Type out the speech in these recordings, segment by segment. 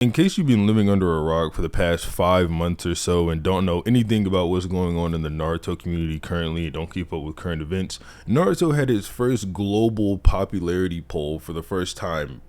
In case you've been living under a rock for the past 5 months or so and don't know anything about what's going on in the Naruto community currently and don't keep up with current events, Naruto had its first global popularity poll for the first time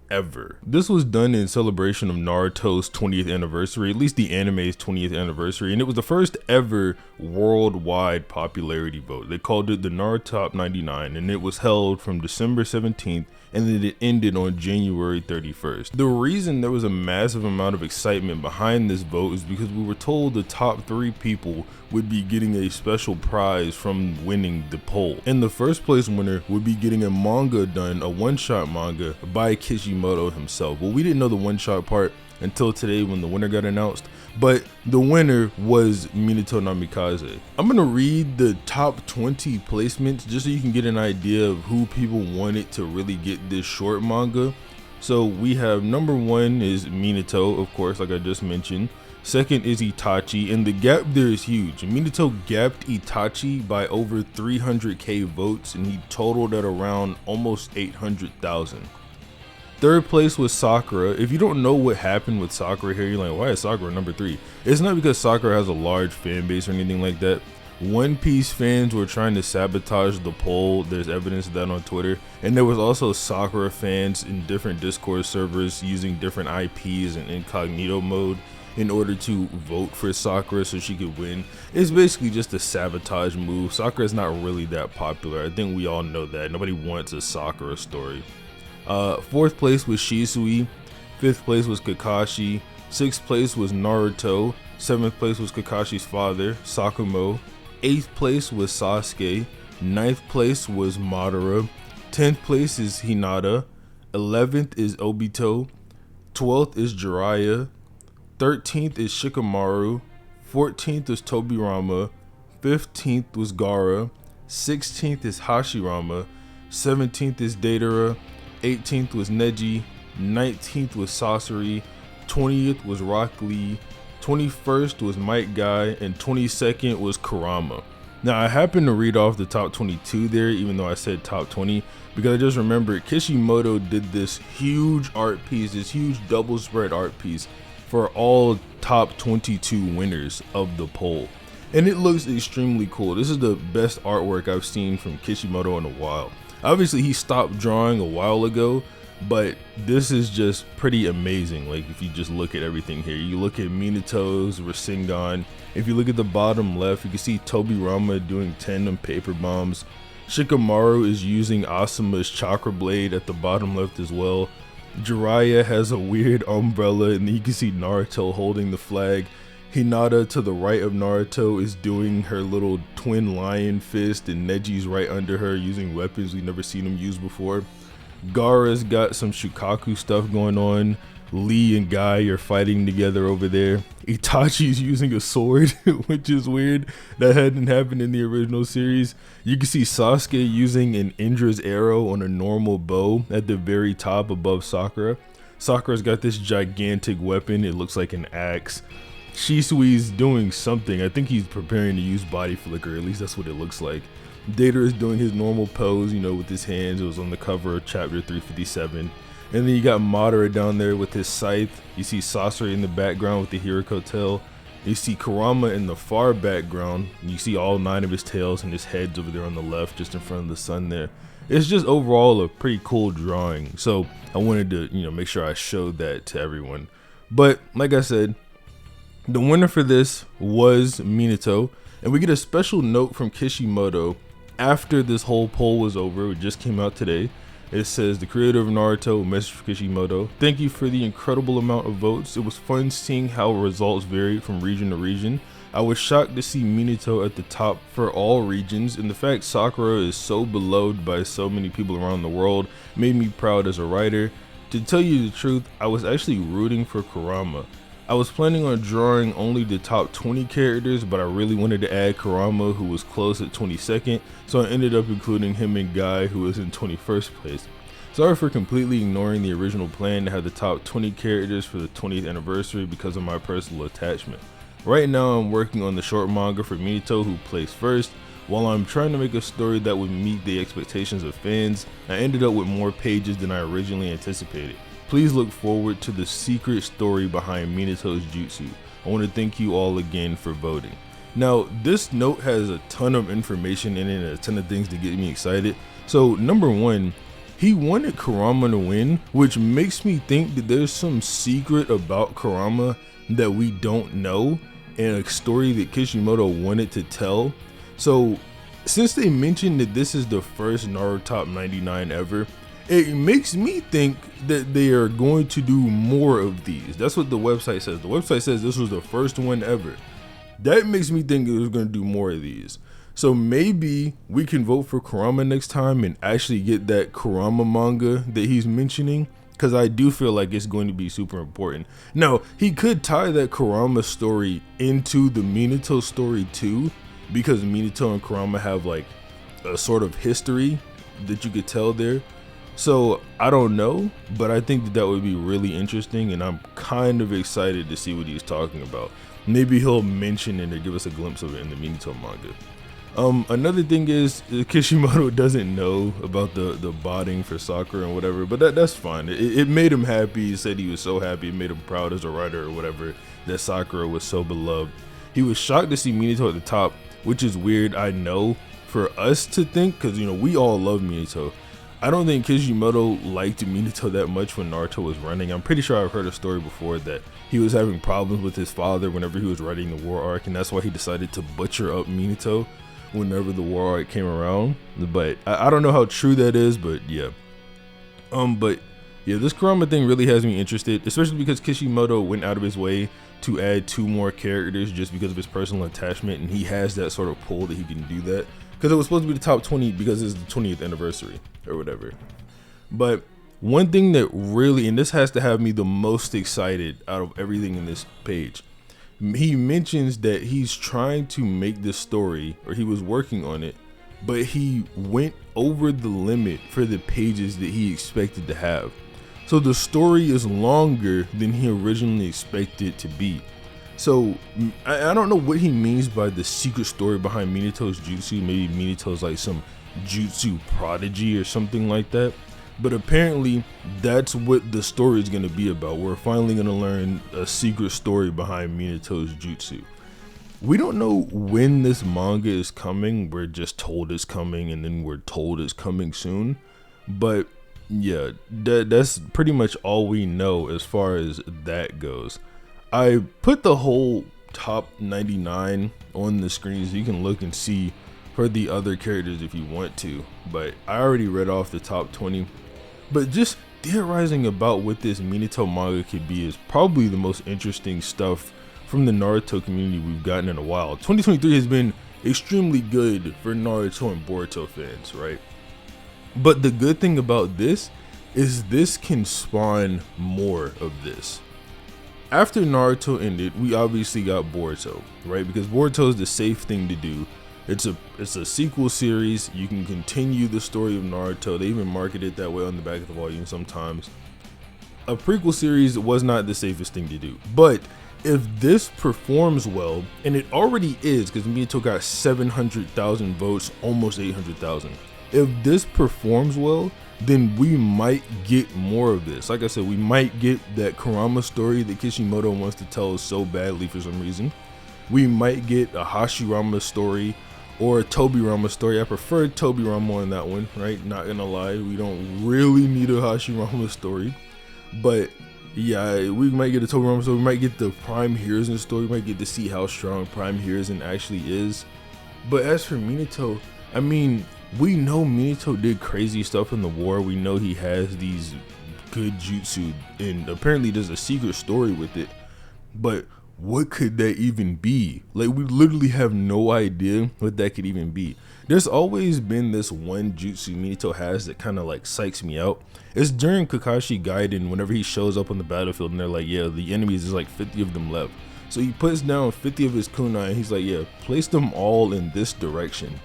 ever. This was done in celebration of Naruto's 20th anniversary, at least the anime's 20th anniversary, and it was the first ever worldwide popularity vote. They called it the Narutop99, and it was held from December 17th and then it ended on January 31st. The reason there was a massive amount of excitement behind this vote is because we were told the top 3 people would be getting a special prize from winning the poll. And the first place winner would be getting a manga done, a one-shot manga by Kishimoto himself. Well, we didn't know the one-shot part until today when the winner got announced, but the winner was Minato Manga. I'm gonna read the top 20 placements just so you can get an idea of who people wanted to really get this short manga. So we have number 1 is Minato, of course, like I just mentioned. Second is Itachi, and the gap there is huge. Minato gapped Itachi by over 300k votes, and he totaled at around almost 800,000. Third place was Sakura. If you don't know what happened with Sakura here, you're like, why is Sakura number 3? It's not because Sakura has a large fan base or anything like that. One Piece fans were trying to sabotage the poll. There's evidence of that on Twitter. And there was also Sakura fans in different Discord servers using different IPs in incognito mode in order to vote for Sakura so she could win. It's basically just a sabotage move. Sakura is not really that popular. I think we all know that. Nobody wants a Sakura story. 4th place was Shisui, 5th place was Kakashi, 6th place was Naruto, 7th place was Kakashi's father, Sakumo, 8th place was Sasuke, 9th place was Madara, 10th place is Hinata, 11th is Obito, 12th is Jiraiya, 13th is Shikamaru, 14th is Tobirama, 15th was Gaara, 16th is Hashirama, 17th is Deidara, 18th was Neji, 19th was Sasori, 20th was Rock Lee, 21st was Might Guy, and 22nd was Kurama. Now I happened to read off the top 22 there, even though I said top 20, because I just remembered Kishimoto did this huge art piece, this huge double spread art piece for all top 22 winners of the poll. And it looks extremely cool. This is the best artwork I've seen from Kishimoto in a while. Obviously he stopped drawing a while ago, but this is just pretty amazing. Like if you just look at everything here, you look at Minato's Rasengan. If you look at the bottom left, you can see Tobirama doing tandem paper bombs. Shikamaru is using Asuma's chakra blade at the bottom left as well. Jiraiya has a weird umbrella, and then you can see Naruto holding the flag. Hinata to the right of Naruto is doing her little twin lion fist, and Neji's right under her using weapons we've never seen him use before. Gaara's got some Shukaku stuff going on. Lee and Guy are fighting together over there. Itachi's using a sword, which is weird. That hadn't happened in the original series. You can see Sasuke using an Indra's arrow on a normal bow at the very top above Sakura. Sakura's got this gigantic weapon. It looks like an axe. Shisui's doing something. I think he's preparing to use body flicker, at least that's what it looks like. Deidara is doing his normal pose, you know, with his hands. It was on the cover of chapter 357. And then you got Madara down there with his scythe. You see Sasori in the background with the Hiriko tail. You see Kurama in the far background. And you see all 9 of his tails and his heads over there on the left, just in front of the sun there. It's just overall a pretty cool drawing. So I wanted to, make sure I showed that to everyone. But like I said, the winner for this was Minato, and we get a special note from Kishimoto after this whole poll was over. It just came out today. It says, the creator of Naruto, message for Kishimoto, thank you for the incredible amount of votes. It was fun seeing how results varied from region to region. I was shocked to see Minato at the top for all regions, and the fact Sakura is so beloved by so many people around the world made me proud as a writer. To tell you the truth, I was actually rooting for Kurama. I was planning on drawing only the top 20 characters, but I really wanted to add Kurama, who was close at 22nd, so I ended up including him and Guy, who was in 21st place. Sorry for completely ignoring the original plan to have the top 20 characters for the 20th anniversary because of my personal attachment. Right now I'm working on the short manga for Minato, who placed first. While I'm trying to make a story that would meet the expectations of fans, I ended up with more pages than I originally anticipated. Please look forward to the secret story behind Minato's jutsu. I want to thank you all again for voting. Now, this note has a ton of information in it and a ton of things to get me excited. So, number one, he wanted Kurama to win, which makes me think that there's some secret about Kurama that we don't know and a story that Kishimoto wanted to tell. So, since they mentioned that this is the first Narutop99 ever, it makes me think that they are going to do more of these. That's what the website says. The website says this was the first one ever. That makes me think it was going to do more of these. So maybe we can vote for Kurama next time and actually get that Kurama manga that he's mentioning, because I do feel like it's going to be super important. Now, he could tie that Kurama story into the Minato story too, because Minato and Kurama have like a sort of history that you could tell there. So I don't know, but I think that would be really interesting, and I'm kind of excited to see what he's talking about. Maybe he'll mention it or give us a glimpse of it in the Minato manga. Another thing is Kishimoto doesn't know about the botting for Sakura and whatever, but that's fine. It made him happy. He said he was so happy. It made him proud as a writer or whatever that Sakura was so beloved. He was shocked to see Minato at the top, which is weird, I know, for us to think, because, you know, we all love Minato. I don't think Kishimoto liked Minato that much when Naruto was running. I'm pretty sure I've heard a story before that he was having problems with his father whenever he was writing the war arc, and that's why he decided to butcher up Minato whenever the war arc came around. But I don't know how true that is, but yeah. But yeah, this Kurama thing really has me interested, especially because Kishimoto went out of his way to add 2 more characters just because of his personal attachment, and he has that sort of pull that he can do that. Because it was supposed to be the top 20 because it's the 20th anniversary or whatever. But one thing that really, and this has to have me the most excited out of everything in this page, he mentions that he's trying to make this story, or he was working on it, but he went over the limit for the pages that he expected to have. So the story is longer than he originally expected it to be. So I don't know what he means by the secret story behind Minato's jutsu. Maybe Minato's like some jutsu prodigy or something like that. But apparently that's what the story is going to be about. We're finally going to learn a secret story behind Minato's jutsu. We don't know when this manga is coming. We're just told it's coming, and then we're told it's coming soon. But yeah, that's pretty much all we know as far as that goes. I put the whole top 99 on the screen so you can look and see for the other characters if you want to, but I already read off the top 20. But just theorizing about what this Minato manga could be is probably the most interesting stuff from the Naruto community we've gotten in a while. 2023 has been extremely good for Naruto and Boruto fans, right? But the good thing about this is this can spawn more of this. After Naruto ended, we obviously got Boruto, right? Because Boruto is the safe thing to do. It's a sequel series. You can continue the story of Naruto. They even market it that way on the back of the volume sometimes. A prequel series was not the safest thing to do. But if this performs well, and it already is, because Minato got 700,000 votes, almost 800,000. If this performs well, then we might get more of this. Like I said, we might get that Kurama story that Kishimoto wants to tell so badly for some reason. We might get a Hashirama story or a Tobirama story. I prefer Tobirama on that one, right? Not gonna lie, we don't really need a Hashirama story. But yeah, we might get a Tobirama story. We might get the Prime Hiruzen story. We might get to see how strong Prime Hiruzen actually is. But as for Minato, I mean, we know Minato did crazy stuff in the war. We know he has these good jutsu, and apparently there's a secret story with it. But what could that even be? Like, we literally have no idea what that could even be. There's always been this one jutsu Minato has that kind of like psychs me out. It's during Kakashi Gaiden, whenever he shows up on the battlefield and they're like, yeah, the enemies, there's like 50 of them left. So he puts down 50 of his kunai and he's like, yeah, place them all in this direction.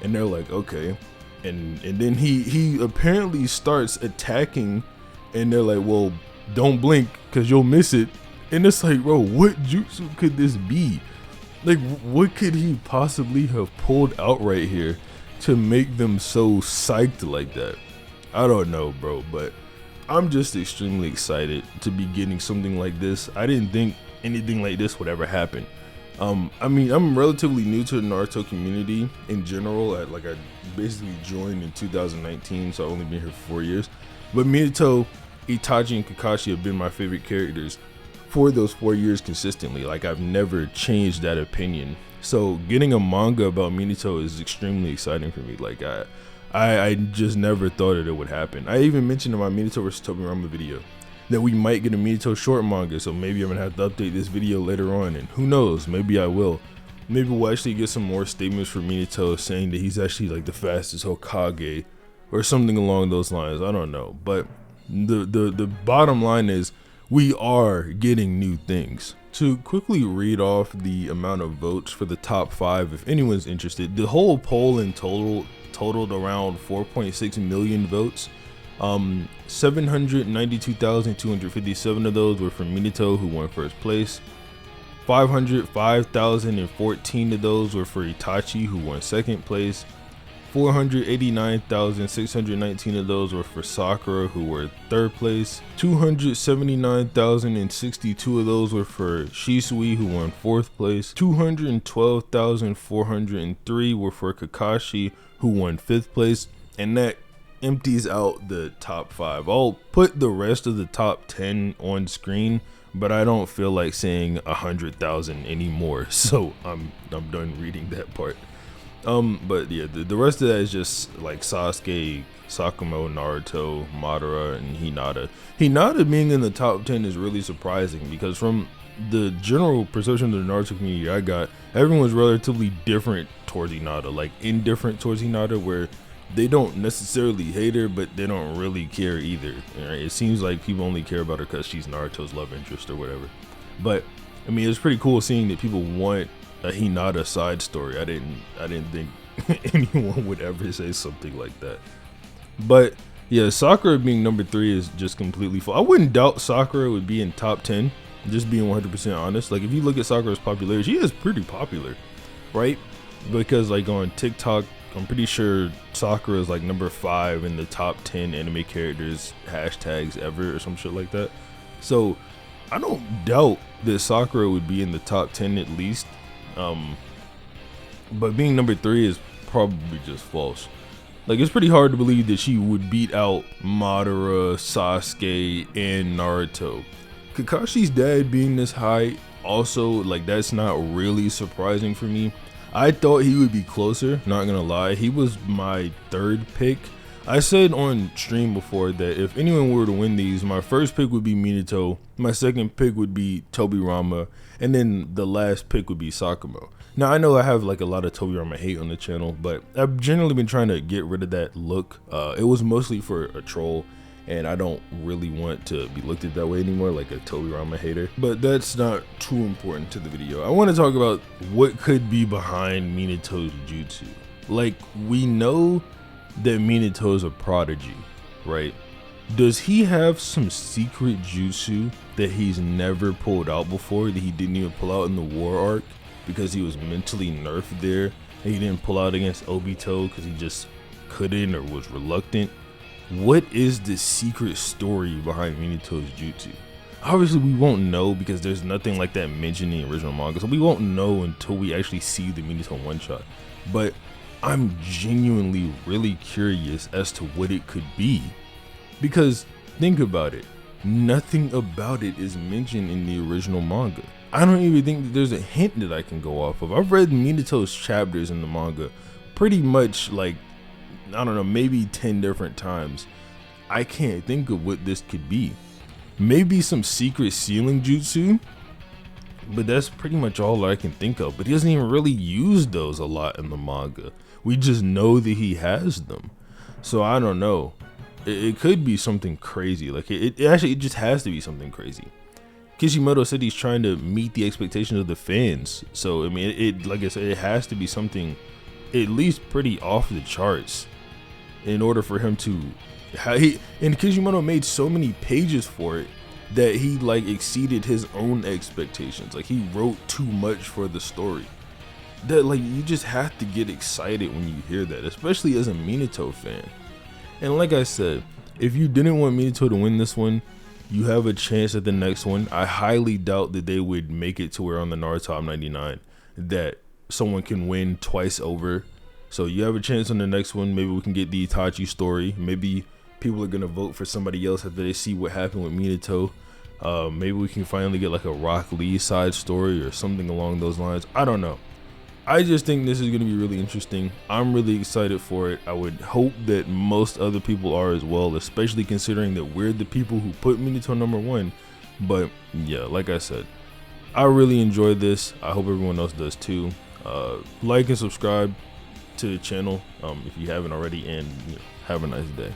And they're like, okay. And then he apparently starts attacking, and they're like, well, don't blink because you'll miss it. And it's like, bro, what jutsu could this be? Like, what could he possibly have pulled out right here to make them so psyched like that? I don't know, bro, but I'm just extremely excited to be getting something like this. I didn't think anything like this would ever happen. I mean, I'm relatively new to the Naruto community in general. I basically joined in 2019, so I've only been here for 4 years. But Minato, Itachi, and Kakashi have been my favorite characters for those 4 years consistently. Like, I've never changed that opinion. So getting a manga about Minato is extremely exciting for me. Like, I just never thought that it would happen. I even mentioned in my Minato vs. Tobirama video that we might get a Minato short manga, so maybe I'm gonna have to update this video later on, and who knows, maybe I will. Maybe we'll actually get some more statements from Minato saying that he's actually like the fastest Hokage or something along those lines. I don't know, but the bottom line is we are getting new things. To quickly read off the amount of votes for the top 5, if anyone's interested, the whole poll in totaled around 4.6 million votes. 792,257 of those were from Minato, who won first place. 505,014 of those were for Itachi, who won second place. 489,619 of those were for Sakura, who were third place. 279,062 of those were for Shisui, who won fourth place. 212,403 were for Kakashi, who won fifth place. And that empties out the top 5. I'll put the rest of the top 10 on screen, but I don't feel like saying 100,000 anymore, so I'm done reading that part. But yeah, the rest of that is just like Sasuke, Sakumo, Naruto, Madara, and Hinata. Hinata being in the top 10 is really surprising because from the general perception of the Naruto community I got, everyone was relatively different towards Hinata, like indifferent towards Hinata, where they don't necessarily hate her, but they don't really care either. Right? It seems like people only care about her because she's Naruto's love interest or whatever. But I mean, it's pretty cool seeing that people want a Hinata side story. I didn't think anyone would ever say something like that. But yeah, Sakura being number 3 is just completely full. I wouldn't doubt Sakura would be in top 10. Just being 100% honest. Like, if you look at Sakura's popularity, she is pretty popular, right? Because like on TikTok, I'm pretty sure Sakura is like number 5 in the top 10 anime characters hashtags ever or some shit like that. So I don't doubt that Sakura would be in the top 10 at least. But being number 3 is probably just false. Like, it's pretty hard to believe that she would beat out Madara, Sasuke, and Naruto. Kakashi's dad being this high also, like, that's not really surprising for me. I thought he would be closer, not gonna lie. He was my 3rd pick. I said on stream before that if anyone were to win these, my first pick would be Minato, my second pick would be Tobirama, and then the last pick would be Sakumo. Now, I know I have like a lot of Tobirama hate on the channel, but I've generally been trying to get rid of that look. It was mostly for a troll, and I don't really want to be looked at that way anymore, like a Tobirama hater. But that's not too important to the video. I want to talk about what could be behind Minato's jutsu. Like, we know that Minato is a prodigy, right? Does he have some secret jutsu that he's never pulled out before, that he didn't even pull out in the war arc because he was mentally nerfed there, and he didn't pull out against Obito because he just couldn't or was reluctant? What is the secret story behind Minato's jutsu? Obviously we won't know because there's nothing like that mentioned in the original manga, so we won't know until we actually see the Minato one shot. But I'm genuinely really curious as to what it could be, because think about it, nothing about it is mentioned in the original manga. I don't even think that there's a hint that I can go off of. I've read Minato's chapters in the manga pretty much, like, I don't know, maybe 10 different times. I can't think of what this could be. Maybe some secret sealing jutsu, but that's pretty much all I can think of. But he doesn't even really use those a lot in the manga. We just know that he has them. So I don't know. It could be something crazy. Like, it just has to be something crazy. Kishimoto said he's trying to meet the expectations of the fans. So I mean, like I said, it has to be something at least pretty off the charts in order for him to. And Kishimoto made so many pages for it that he like exceeded his own expectations. Like, he wrote too much for the story. That, like, you just have to get excited when you hear that, especially as a Minato fan. And like I said, If you didn't want Minato to win this one, you have a chance at the next one. I highly doubt that they would make it to where on the Narutop99 that someone can win twice over. So you have a chance on the next one. Maybe we can get the Itachi story. Maybe people are gonna vote for somebody else after they see what happened with Minato. Maybe we can finally get like a Rock Lee side story or something along those lines. I don't know. I just think this is going to be really interesting. I'm really excited for it. I would hope that most other people are as well, especially considering that we're the people who put Minato #1. But yeah, like I said, I really enjoyed this. I hope everyone else does too. Like and subscribe to the channel if you haven't already, and have a nice day.